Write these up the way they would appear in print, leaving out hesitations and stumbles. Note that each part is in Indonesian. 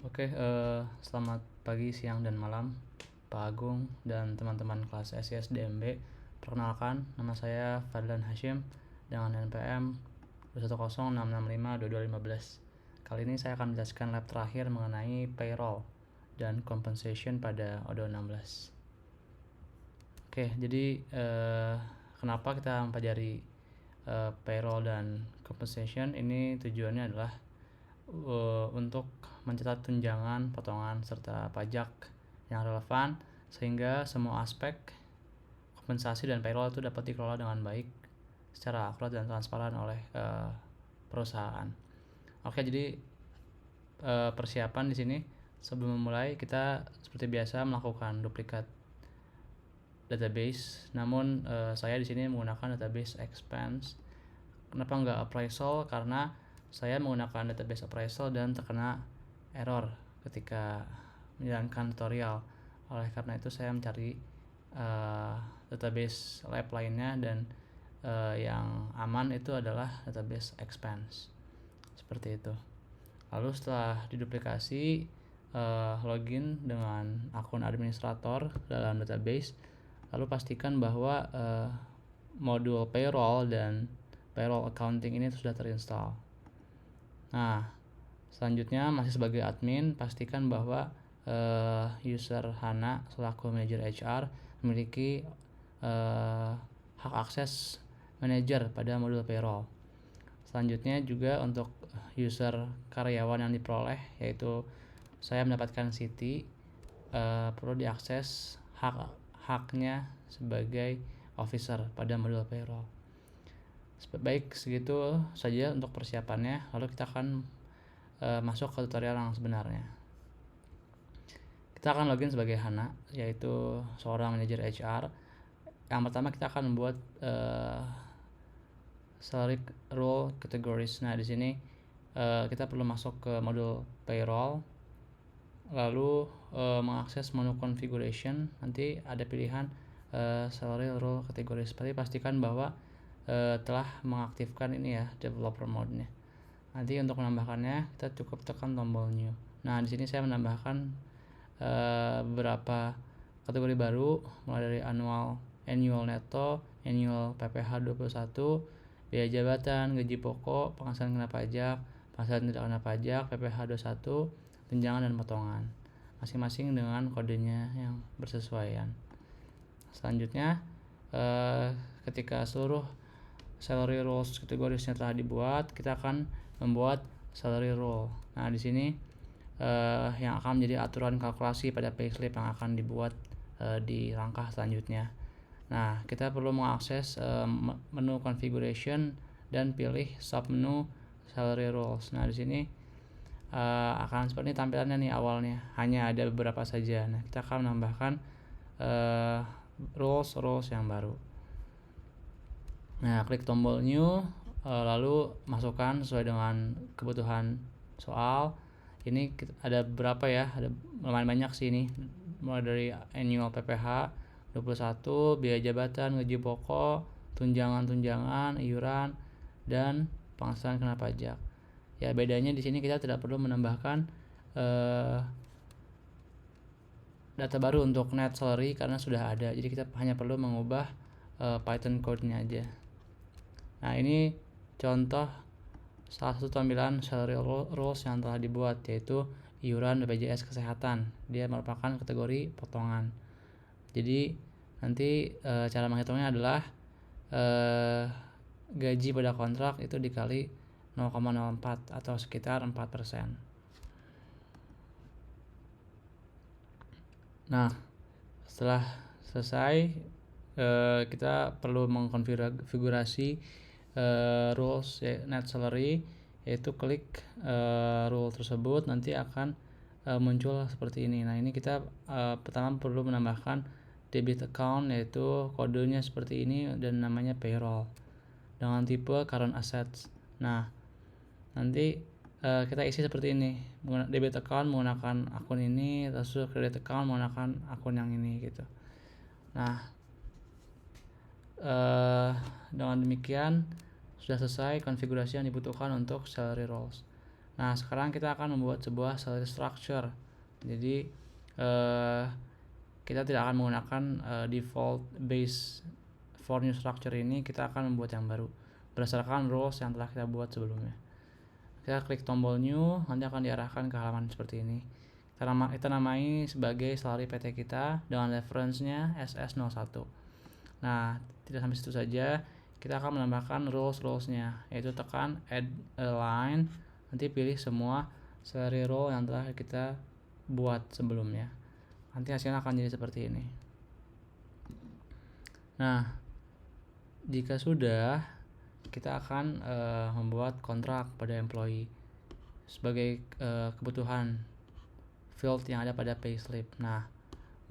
Oke, selamat pagi, siang, dan malam, Pak Agung dan teman-teman kelas SIS DMB. Perkenalkan, nama saya Fadlan Hashim dengan NPM 21066522215. Kali ini saya akan menjelaskan lab terakhir mengenai payroll dan compensation pada ODO 16. Oke, jadi kenapa kita mempelajari payroll dan compensation? Ini tujuannya adalah untuk mencatat tunjangan, potongan, serta pajak yang relevan sehingga semua aspek kompensasi dan payroll itu dapat dikelola dengan baik secara akurat dan transparan oleh perusahaan. Oke, jadi persiapan di sini sebelum memulai kita seperti biasa melakukan duplikat database. Namun saya di sini menggunakan database expense. Kenapa nggak appraisal? Karena saya menggunakan database appraisal dan terkena error ketika menjalankan tutorial. Oleh karena itu saya mencari database lab lainnya dan yang aman itu adalah database expense. Seperti itu. Lalu setelah diduplikasi, login dengan akun administrator dalam database. Lalu pastikan bahwa modul payroll dan payroll accounting ini sudah terinstall. Nah, selanjutnya masih sebagai admin, pastikan bahwa user Hana selaku manajer HR memiliki hak akses manajer pada modul payroll. Selanjutnya juga untuk user karyawan yang diperoleh, yaitu saya mendapatkan Siti, perlu diakses haknya sebagai officer pada modul payroll. Baik, segitu saja untuk persiapannya. Lalu kita akan masuk ke tutorial yang sebenarnya. Kita akan login sebagai Hana, yaitu seorang manajer HR. Yang pertama kita akan membuat salary role categories. Nah, di sini kita perlu masuk ke modul payroll, lalu mengakses menu configuration. Nanti ada pilihan salary role categories. Tapi pastikan bahwa telah mengaktifkan ini ya, developer mode-nya. Nanti untuk menambahkannya kita cukup tekan tombol new. Nah, di sini saya menambahkan beberapa kategori baru, mulai dari annual netto, annual PPh 21, biaya jabatan, gaji pokok, penghasilan kena pajak, penghasilan tidak kena pajak, PPh 21, tunjangan dan potongan. Masing-masing dengan kodenya yang bersesuaian. Selanjutnya, ketika seluruh salary roles kategorisnya telah dibuat, kita akan membuat salary role. Nah, di sini yang akan menjadi aturan kalkulasi pada payslip yang akan dibuat di langkah selanjutnya. Nah, kita perlu mengakses menu configuration dan pilih submenu salary roles. Nah, di sini akan seperti ini tampilannya nih awalnya. Hanya ada beberapa saja. Nah, kita akan menambahkan roles yang baru. Nah, klik tombol new, lalu masukkan sesuai dengan kebutuhan soal. Ini ada berapa ya? Ada lumayan banyak sih ini. Mulai dari annual PPh 21, biaya jabatan, gaji pokok, tunjangan, iuran, dan penghasilan kena pajak. Ya, bedanya di sini kita tidak perlu menambahkan data baru untuk net salary karena sudah ada. Jadi kita hanya perlu mengubah Python code-nya aja. Nah, ini contoh salah satu tampilan salary rules yang telah dibuat, yaitu iuran BPJS Kesehatan. Dia merupakan kategori potongan. Jadi nanti cara menghitungnya adalah gaji pada kontrak itu dikali 0,04 atau sekitar 4%. Nah, setelah selesai kita perlu mengkonfigurasi rules net salary, yaitu klik rule tersebut, nanti akan muncul seperti ini. Nah, ini kita pertama perlu menambahkan debit account, yaitu kodenya seperti ini dan namanya payroll dengan tipe current assets. Nah, nanti kita isi seperti ini. Debit account menggunakan akun ini, lalu credit account menggunakan akun yang ini gitu. Nah, dengan demikian sudah selesai konfigurasi yang dibutuhkan untuk salary roles. Nah, sekarang kita akan membuat sebuah salary structure. Jadi kita tidak akan menggunakan default base for new structure ini, kita akan membuat yang baru berdasarkan roles yang telah kita buat sebelumnya. Kita klik tombol new, nanti akan diarahkan ke halaman seperti ini. Kita namai sebagai salary PT kita dengan reference-nya SS01. Nah, tidak sampai situ saja, kita akan menambahkan roles-nya, yaitu tekan add a line, nanti pilih semua salary role yang telah kita buat sebelumnya. Nanti hasilnya akan jadi seperti ini. Nah, jika sudah, kita akan membuat kontrak pada employee sebagai kebutuhan field yang ada pada payslip. Nah,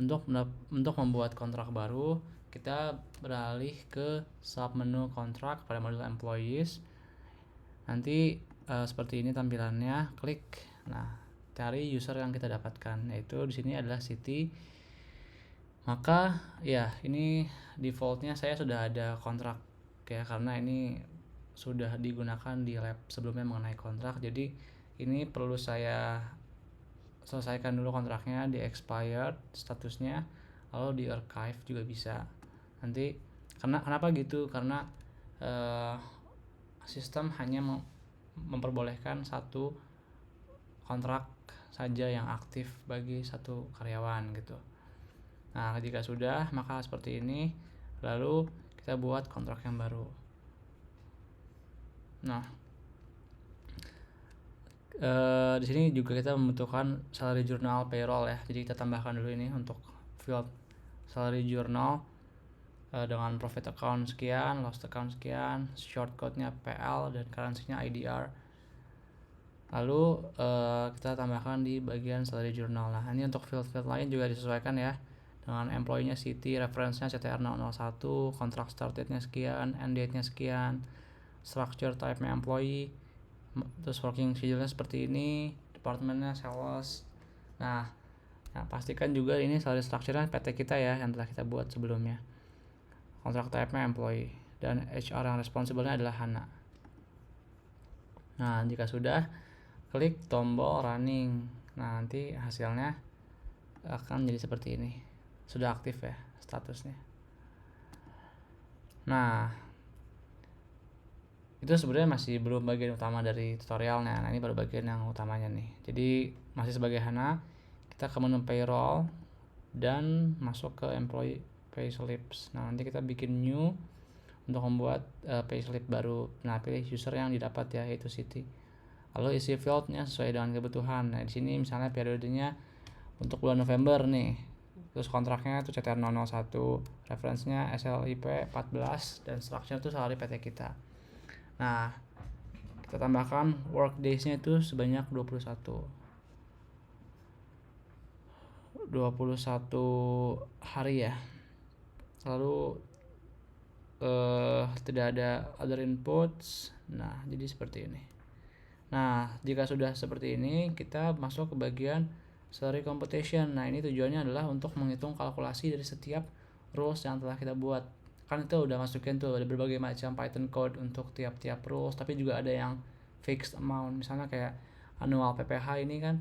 untuk membuat kontrak baru, kita beralih ke submenu kontrak pada modul employees. Nanti seperti ini tampilannya. Klik, nah, cari user yang kita dapatkan, yaitu di sini adalah Siti. Maka ya, ini defaultnya saya sudah ada kontrak ya, karena ini sudah digunakan di lab sebelumnya mengenai kontrak. Jadi ini perlu saya selesaikan dulu kontraknya, di expired statusnya, lalu di archive juga bisa. Nanti kenapa gitu, karena sistem hanya memperbolehkan satu kontrak saja yang aktif bagi satu karyawan gitu. Nah, jika sudah, maka seperti ini, lalu kita buat kontrak yang baru. Nah, di sini juga kita membutuhkan salary journal payroll ya. Jadi kita tambahkan dulu ini untuk field salary journal dengan profit account sekian, loss account sekian, shortcode-nya PL dan currency-nya IDR. Lalu kita tambahkan di bagian salary journal. Nah, ini untuk field-field lain juga disesuaikan ya, dengan employee-nya Siti, reference-nya CTR 001, contract start date-nya sekian, end date-nya sekian, structure type-nya employee, terus working schedule-nya seperti ini, department-nya sales. Nah, pastikan juga ini salary structure-nya PT kita ya, yang telah kita buat sebelumnya. Contract type-nya employee, dan HR yang responsible-nya adalah Hana. Nah, jika sudah, klik tombol running. Nah, nanti hasilnya akan jadi seperti ini. Sudah aktif ya statusnya. Nah, itu sebenarnya masih belum bagian utama dari tutorialnya. Nah, ini baru bagian yang utamanya nih. Jadi masih sebagai Hana, kita ke menu payroll dan masuk ke employee payslips. Nah, nanti kita bikin new untuk membuat payslip baru. Nah, pilih user yang didapat ya, yaitu Siti. Lalu isi fieldnya sesuai dengan kebutuhan. Nah, di sini misalnya periodenya untuk bulan November nih. Terus kontraknya itu CTR 001, referensinya SLIP 14, dan structure itu salary PT kita. Nah, kita tambahkan work days-nya itu sebanyak 21 hari ya. Lalu tidak ada other inputs. Nah, jadi seperti ini. Nah, jika sudah seperti ini, kita masuk ke bagian salary computation. Nah, ini tujuannya adalah untuk menghitung kalkulasi dari setiap rules yang telah kita buat. Kan itu udah masukin tuh, ada berbagai macam Python code untuk tiap-tiap rules, tapi juga ada yang fixed amount. Misalnya kayak annual PPH ini kan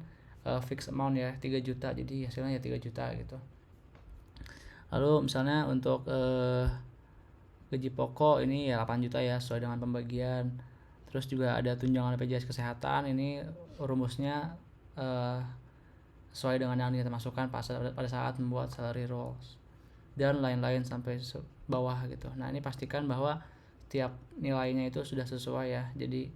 fixed amount ya, 3 juta, jadi hasilnya ya 3 juta gitu. Lalu misalnya untuk gaji pokok ini ya 8 juta ya, sesuai dengan pembagian. Terus juga ada tunjangan BPJS Kesehatan, ini rumusnya sesuai dengan yang kita masukkan pada saat membuat salary rolls, dan lain-lain sampai bawah gitu. Nah, ini pastikan bahwa tiap nilainya itu sudah sesuai ya, jadi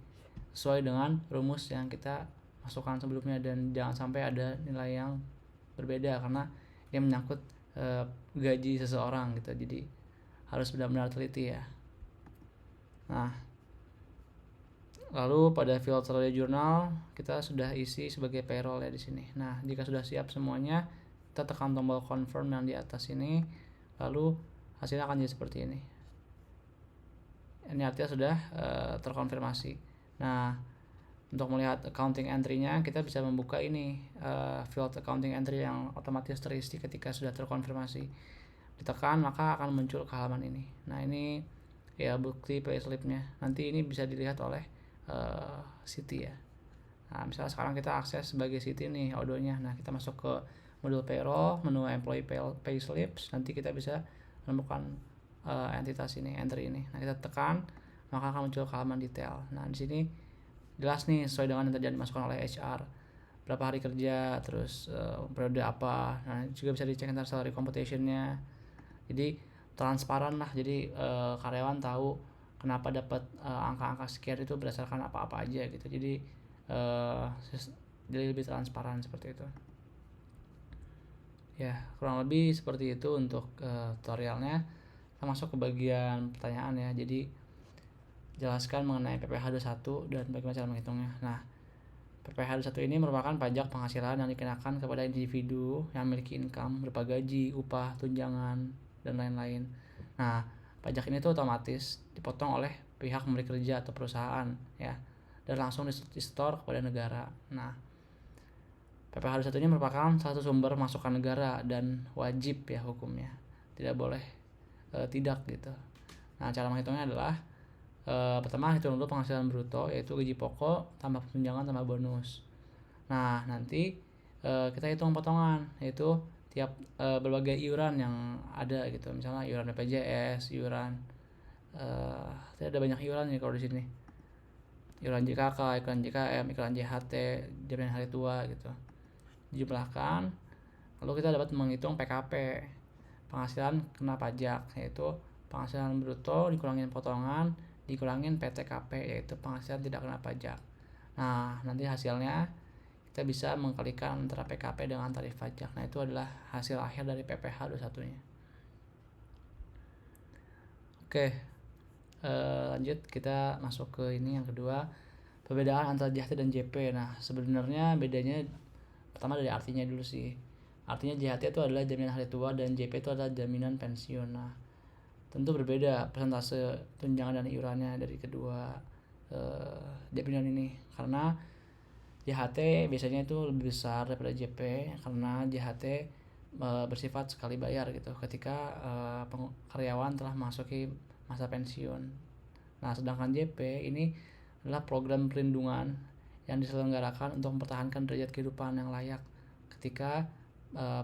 sesuai dengan rumus yang kita masukkan sebelumnya, dan jangan sampai ada nilai yang berbeda karena ini menyangkut gaji seseorang gitu, jadi harus benar-benar teliti ya. Nah, lalu pada field salary journal kita sudah isi sebagai payroll ya di sini. Nah, jika sudah siap semuanya, kita tekan tombol confirm yang di atas ini, lalu hasilnya akan jadi seperti ini. Ini artinya sudah terkonfirmasi. Nah, untuk melihat accounting entry-nya, kita bisa membuka ini field accounting entry yang otomatis terisi ketika sudah terkonfirmasi. Ditekan maka akan muncul ke halaman ini. Nah, ini ya bukti payslip-nya. Nanti ini bisa dilihat oleh Siti ya. Nah, misalnya sekarang kita akses sebagai city nih audionya. Nah, kita masuk ke modul payroll, menu employee pay slips, nanti kita bisa menemukan entitas ini, entry ini. Nah, kita tekan, maka akan muncul halaman detail. Nah, di sini jelas nih sesuai dengan yang tadi dimasukkan oleh HR. Berapa hari kerja, terus periode apa. Nah, juga bisa dicek ntar salary computation-nya. Jadi transparan lah. Jadi karyawan tahu kenapa dapat angka-angka sekian itu berdasarkan apa-apa aja gitu. Jadi jadi lebih transparan seperti itu. Ya, kurang lebih seperti itu untuk tutorialnya. Kita masuk ke bagian pertanyaan ya. Jadi jelaskan mengenai PPh 21 dan bagaimana cara menghitungnya. Nah, PPh 21 ini merupakan pajak penghasilan yang dikenakan kepada individu yang memiliki income berupa gaji, upah, tunjangan, dan lain-lain. Nah, pajak ini tuh otomatis dipotong oleh pihak memberi kerja atau perusahaan ya, dan langsung disetor kepada negara. Nah, PPh 21 ini merupakan salah satu sumber masukan negara dan wajib ya hukumnya. Tidak boleh tidak gitu. Nah, cara menghitungnya adalah pertama hitung dulu penghasilan bruto, yaitu gaji pokok tambah tunjangan tambah bonus. Nah, nanti kita hitung potongan, yaitu tiap berbagai iuran yang ada gitu. Misalnya iuran BPJS, iuran ada banyak iuran nih kalau di sini. Iuran JKK, iuran JKM, iuran JHT, jaminan hari tua gitu. Dijumlahkan, lalu kita dapat menghitung PKP, penghasilan kena pajak, yaitu penghasilan bruto dikurangin potongan dikurangin PTKP, yaitu penghasilan tidak kena pajak. Nah, nanti hasilnya kita bisa mengkalikan antara PKP dengan tarif pajak. Nah, itu adalah hasil akhir dari PPh 21-nya. Oke, lanjut kita masuk ke ini yang kedua, perbedaan antara JHT dan JP. Nah, sebenarnya bedanya pertama dari artinya dulu sih. Artinya JHT itu adalah jaminan hari tua dan JP itu adalah jaminan pensiun. Nah, tentu berbeda persentase tunjangan dan iurannya dari kedua jaminan ini, karena JHT biasanya itu lebih besar daripada JP karena JHT bersifat sekali bayar gitu ketika karyawan telah memasuki masa pensiun. Nah, sedangkan JP ini adalah program perlindungan yang diselenggarakan untuk mempertahankan derajat kehidupan yang layak ketika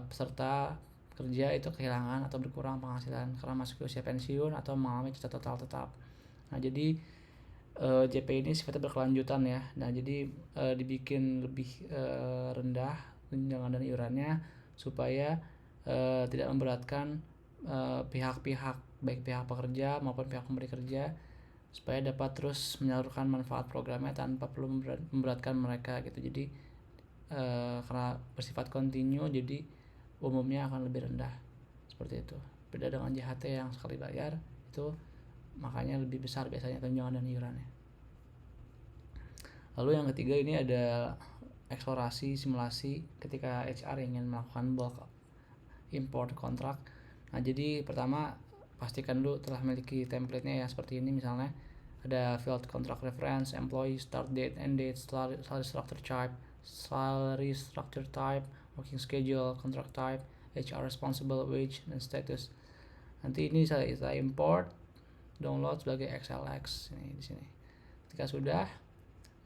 peserta kerja itu kehilangan atau berkurang penghasilan karena masuk ke usia pensiun atau mengalami cacat total tetap. Nah, jadi JP ini sifatnya berkelanjutan ya. Nah, jadi dibikin lebih rendah tunjangan dan iurannya supaya tidak memberatkan pihak-pihak, baik pihak pekerja maupun pihak pemberi kerja, supaya dapat terus menyalurkan manfaat programnya tanpa perlu memberatkan mereka gitu. Jadi karena bersifat kontinu, jadi umumnya akan lebih rendah seperti itu. Beda dengan JHT yang sekali bayar, itu makanya lebih besar biasanya tunjangan dan iurannya. Lalu yang ketiga ini ada eksplorasi simulasi ketika HR ingin melakukan bulk import kontrak. Nah, jadi pertama pastikan dulu telah memiliki template-nya ya, seperti ini misalnya ada field contract reference, employee start date, end date, salary structure type, working schedule, contract type, HR responsible, wage, dan status. Nanti ini saya import, download sebagai XLX ini di sini. Ketika sudah,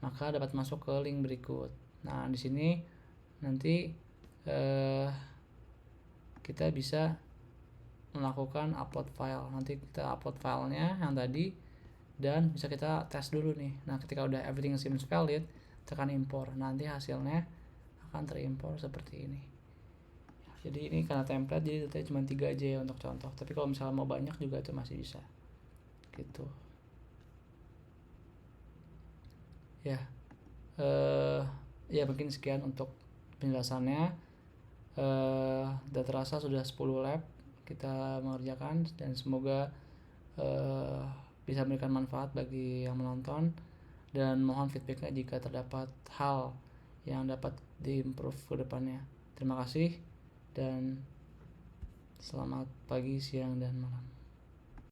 maka dapat masuk ke link berikut. Nah, di sini nanti kita bisa melakukan upload file. Nanti kita upload filenya yang tadi dan bisa kita tes dulu nih. Nah, ketika udah everything seems valid, tekan import. Nanti hasilnya akan terimpor seperti ini. Jadi ini karena template, jadi data cuma 3 aja ya untuk contoh. Tapi kalau misalnya mau banyak juga itu masih bisa. Gitu. Ya. Ya mungkin sekian untuk penjelasannya. Dan terasa sudah 10 lab kita mengerjakan dan semoga bisa memberikan manfaat bagi yang menonton, dan mohon feedbacknya jika terdapat hal yang dapat diimprove ke depannya. Terima kasih dan selamat pagi, siang, dan malam.